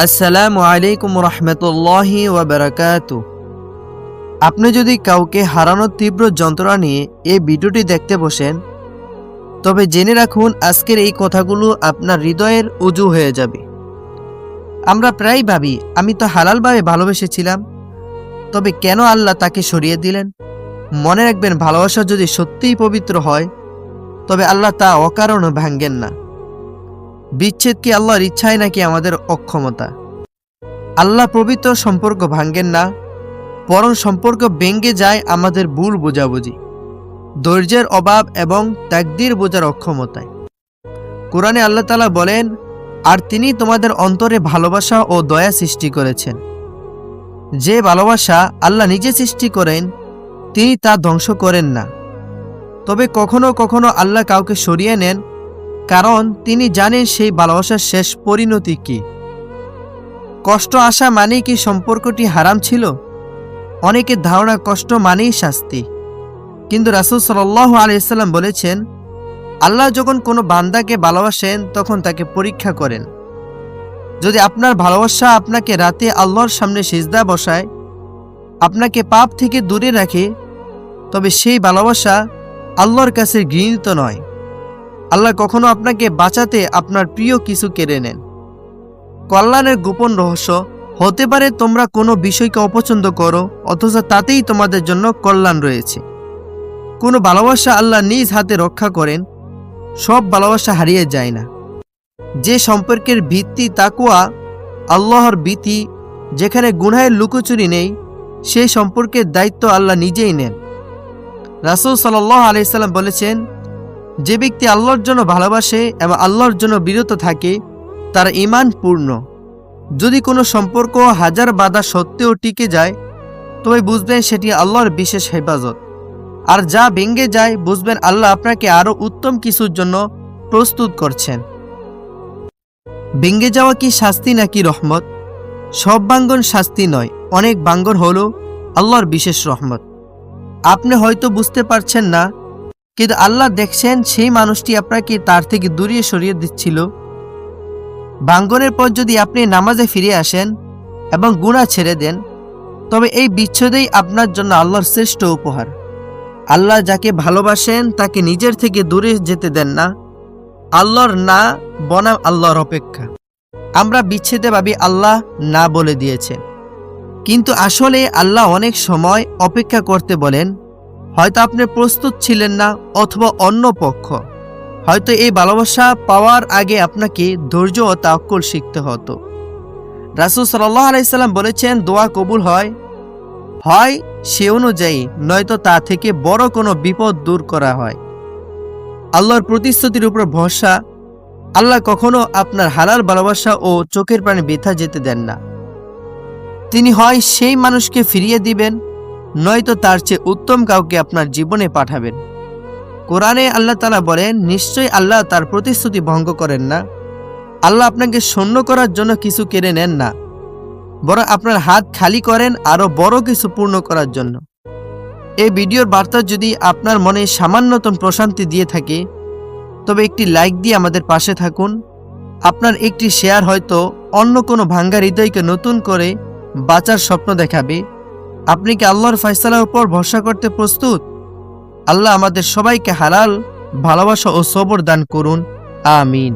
আসসালামু আলাইকুম রহমতুল্লাহি ওয়া বারাকাতুহু। আপনি যদি কাউকে হারানোর তীব্র যন্ত্রণা নিয়ে এই ভিডিওটি দেখতে বসেন, তবে জেনে রাখুন আজকের এই কথাগুলো আপনার হৃদয়ের উজু হয়ে যাবে। আমরা প্রায় ভাবি, আমি তো হালালভাবে ভালোবেসেছিলাম, তবে কেন আল্লাহ তাকে সরিয়ে দিলেন? মনে রাখবেন, ভালোবাসা যদি সত্যিই পবিত্র হয়, তবে আল্লাহ তা অকারণে ভাঙ্গেন না। বিচ্ছেদ কি আল্লাহর ইচ্ছায় নাকি আমাদের অক্ষমতা? আল্লাহ পবিত্র সম্পর্ক ভাঙ্গেন না, বরং সম্পর্ক ভেঙে যায় আমাদের ভুল বোঝাবুঝি, ধৈর্যের অভাব এবং তাকদীর বোঝার অক্ষমতায়। কোরআনে আল্লাহ তাআলা বলেন, আর তিনি তোমাদের অন্তরে ভালোবাসা ও দয়া সৃষ্টি করেছেন। যে ভালোবাসা আল্লাহ নিজে সৃষ্টি করেন, তিনি তা ধ্বংস করেন না। তবে কখনো কখনো আল্লাহ কাউকে সরিয়ে নেন, কারণ তিনি জানেন সেই ভালোবাসার শেষ পরিণতি কি। কষ্ট আসা মানেই কি সম্পর্কটি হারাম ছিল? অনেকের ধারণা কষ্ট মানেই শাস্তি, কিন্তু রাসূল সাল্লাল্লাহু আলাইহি ওয়াসাল্লাম বলেছেন, আল্লাহ যখন কোনো বান্দাকে ভালোবাসেন তখন তাকে পরীক্ষা করেন। যদি আপনার ভালোবাসা আপনাকে রাতে আল্লাহর সামনে সিজদা বসায়, আপনাকে পাপ থেকে দূরে রাখে, তবে সেই ভালোবাসা আল্লাহর কাছে ঘৃণিত নয়। আল্লাহ কখনো আপনাকে বাঁচাতে আপনার প্রিয় কিছু কেড়ে নেন। কল্যাণের গোপন রহস্য হতে পারে তোমরা কোনো বিষয়কে অপছন্দ করো, অথচ তাতেই তোমাদের জন্য কল্যাণ রয়েছে। কোনো ভালোবাসা আল্লাহ নিজ হাতে রক্ষা করেন, সব ভালোবাসা হারিয়ে যায় না। যে সম্পর্কের ভিত্তি তাকওয়া, আল্লাহর ভীতি, যেখানে গুনাহের লুকোচুরি নেই, সেই সম্পর্কের দায়িত্ব আল্লাহ নিজেই নেন। রাসূল সাল্লাল্লাহু আলাইহি সাল্লাম বলেছেন, যে ব্যক্তি আল্লাহর জন্য ভালোবাসে এবং আল্লাহর জন্য বিরত থাকে, তার ঈমান পূর্ণ। যদি কোনো সম্পর্ক হাজার বাধা সত্ত্বেও টিকে যায়, তবে বুঝবেন সেটি আল্লাহর বিশেষ হেফাজত। আর যা ভেঙে যায়, বুঝবেন আল্লাহ আপনাকে আরো উত্তম কিছুর জন্য প্রস্তুত করছেন। ভেঙে যাওয়া কি শাস্তি নাকি রহমত? সব ভাঙ্গন শাস্তি নয়, অনেক ভাঙ্গন হলো আল্লাহর বিশেষ রহমত। আপনি হয়তো বুঝতে পারছেন না, কিন্তু আল্লাহ দেখছেন সেই মানুষটি আপনাকে তার থেকে দূরে সরিয়ে দিচ্ছিল। ভাঙ্গনের পর যদি আপনি নামাজে ফিরে আসেন এবং গুনাহ ছেড়ে দেন, তবে এই বিচ্ছেদই আপনার জন্য আল্লাহর শ্রেষ্ঠ উপহার। আল্লাহ যাকে ভালোবাসেন তাকে নিজের থেকে দূরে যেতে দেন না। আল্লাহর না বনাম আল্লাহর অপেক্ষা। আমরা বিচ্ছেদে ভাবি আল্লাহ না বলে দিয়েছেন, কিন্তু আসলে আল্লাহ অনেক সময় অপেক্ষা করতে বলেন। হয়তো আপনি প্রস্তুত ছিলেন না, অথবা অন্য পক্ষ। হয়তো এই ভালোবাসা পাওয়ার আগে আপনাকে ধৈর্য ও তাওয়াক্কুল শিখতে হতো। রাসূল সাল্লাল্লাহু আলাইহি সাল্লাম বলেছেন, দোয়া কবুল হয় সে অনুযায়ী, নয়তো তা থেকে বড় কোনো বিপদ দূর করা হয়। আল্লাহর প্রতিশ্রুতির উপর ভরসা। আল্লাহ কখনো আপনার হালাল ভালোবাসা ও চোখের পানি বৃথা যেতে দেন না। তিনি হয় সেই মানুষকে ফিরিয়ে দিবেন, নয়তো তার চেয়ে উত্তম কাউকে আপনার জীবনে পাঠাবেন। কোরআনে আল্লাহ তাআলা বলেন, নিশ্চয়ই আল্লাহ তার প্রতিশ্রুতি ভঙ্গ করেন না। আল্লাহ আপনাকে শূন্য করার জন্য কিছু কেড়ে নেন না, বরং আপনার হাত খালি করেন আরো বড় কিছু পূর্ণ করার জন্য। এই ভিডিওর বার্তা যদি আপনার মনে সামান্যতম প্রশান্তি দিয়ে থাকে, তবে একটি লাইক দিয়ে আমাদের পাশে থাকুন। আপনার একটি শেয়ার হয়তো অন্য কোনো ভাঙ্গা হৃদয়কে নতুন করে বাঁচার স্বপ্ন দেখাবে। আপনি কি আল্লাহর ফয়সালার উপর ভরসা করতে প্রস্তুত? আল্লাহ আমাদের সবাইকে হালাল ভালোবাসা ও সবর দান করুন। আমিন।